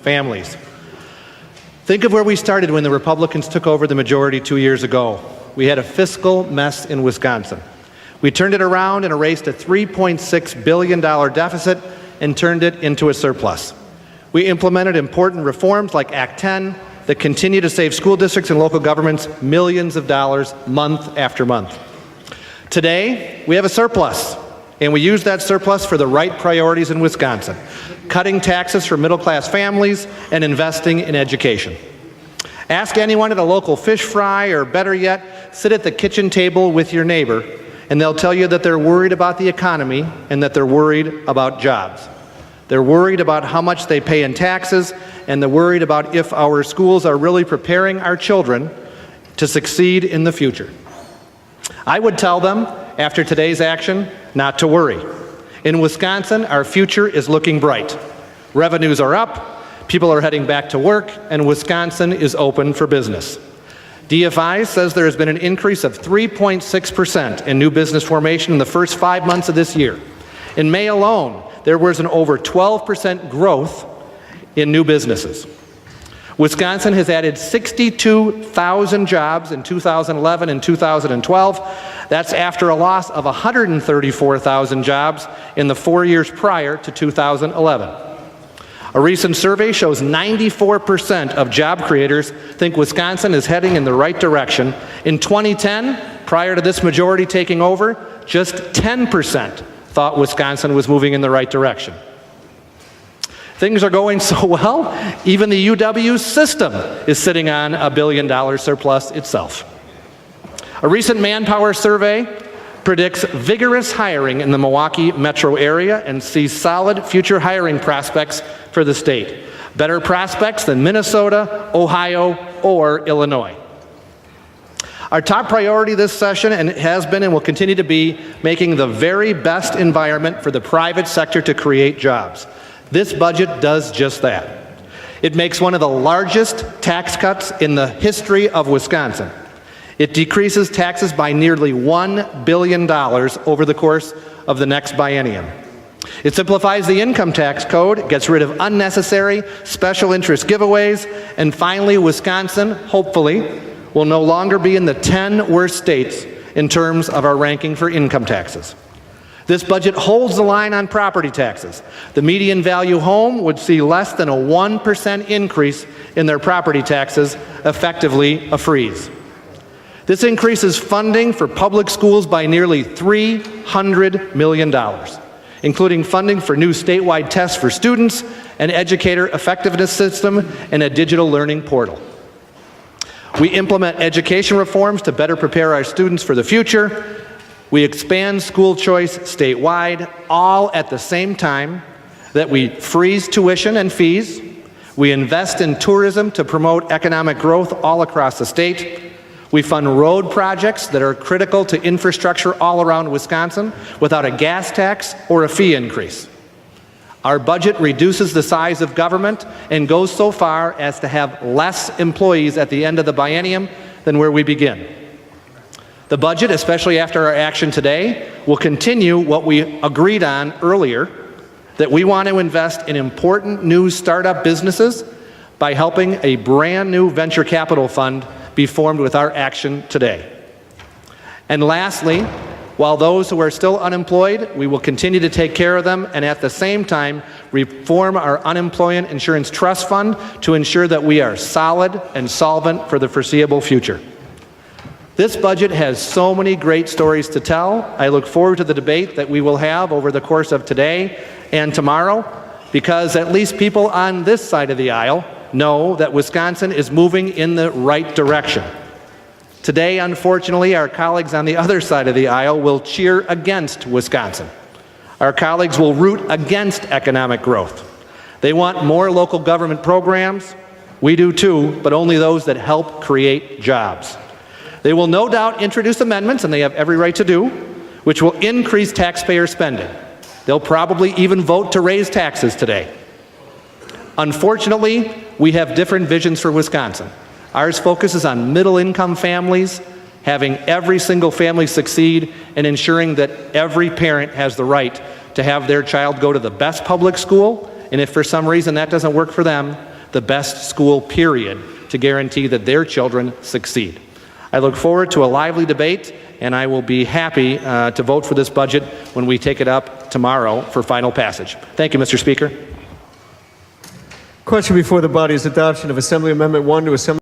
families. Think of where we started when the Republicans took over the majority 2 years ago. We had a fiscal mess in Wisconsin. We turned it around and erased a $3.6 billion deficit and turned it into a surplus. We implemented important reforms like Act 10 that continue to save school districts and local governments millions of dollars month after month. Today, we have a surplus, and we use that surplus for the right priorities in Wisconsin, cutting taxes for middle-class families and investing in education. Ask anyone at a local fish fry, or better yet, sit at the kitchen table with your neighbor, and they'll tell you that they're worried about the economy and that they're worried about jobs. They're worried about how much they pay in taxes, and they're worried about if our schools are really preparing our children to succeed in the future. I would tell them, after today's action, not to worry. In Wisconsin, our future is looking bright. Revenues are up, people are heading back to work, and Wisconsin is open for business. DFI says there has been an increase of 3.6% in new business formation in the first 5 months of this year. In May alone, there was an over 12% growth in new businesses. Wisconsin has added 62,000 jobs in 2011 and 2012. That's after a loss of 134,000 jobs in the 4 years prior to 2011. A recent survey shows 94% of job creators think Wisconsin is heading in the right direction. In 2010, prior to this majority taking over, just 10% thought Wisconsin was moving in the right direction. Things are going so well, even the UW system is sitting on a $1 billion surplus itself. A recent Manpower survey predicts vigorous hiring in the Milwaukee metro area and sees solid future hiring prospects for the state. Better prospects than Minnesota, Ohio, or Illinois. Our top priority this session, and it has been and will continue to be, making the very best environment for the private sector to create jobs. This budget does just that. It makes one of the largest tax cuts in the history of Wisconsin. It decreases taxes by nearly $1 billion over the course of the next biennium. It simplifies the income tax code, gets rid of unnecessary special interest giveaways, and finally, Wisconsin, hopefully, will no longer be in the 10 worst states in terms of our ranking for income taxes. This budget holds the line on property taxes. The median value home would see less than a 1% increase in their property taxes, effectively a freeze. This increases funding for public schools by nearly $300 million, including funding for new statewide tests for students, an educator effectiveness system, and a digital learning portal. We implement education reforms to better prepare our students for the future. We expand school choice statewide, all at the same time that we freeze tuition and fees. We invest in tourism to promote economic growth all across the state. We fund road projects that are critical to infrastructure all around Wisconsin without a gas tax or a fee increase. Our budget reduces the size of government and goes so far as to have less employees at the end of the biennium than where we begin. The budget, especially after our action today, will continue what we agreed on earlier, that we want to invest in important new startup businesses by helping a brand new venture capital fund be formed with our action today. And lastly, while those who are still unemployed, we will continue to take care of them and at the same time reform our unemployment insurance trust fund to ensure that we are solid and solvent for the foreseeable future. This budget has so many great stories to tell. I look forward to the debate that we will have over the course of today and tomorrow, because at least people on this side of the aisle know that Wisconsin is moving in the right direction. Today, unfortunately, our colleagues on the other side of the aisle will cheer against Wisconsin. Our colleagues will root against economic growth. They want more local government programs. We do too, but only those that help create jobs. They will no doubt introduce amendments, and they have every right to do, which will increase taxpayer spending. They'll probably even vote to raise taxes today. Unfortunately, we have different visions for Wisconsin. Ours focuses on middle-income families, having every single family succeed, and ensuring that every parent has the right to have their child go to the best public school, and if for some reason that doesn't work for them, the best school period to guarantee that their children succeed. I look forward to a lively debate, and I will be happy to vote for this budget when we take it up tomorrow for final passage. Thank you, Mr. Speaker. Question before the body is adoption of Assembly Amendment 1 to Assembly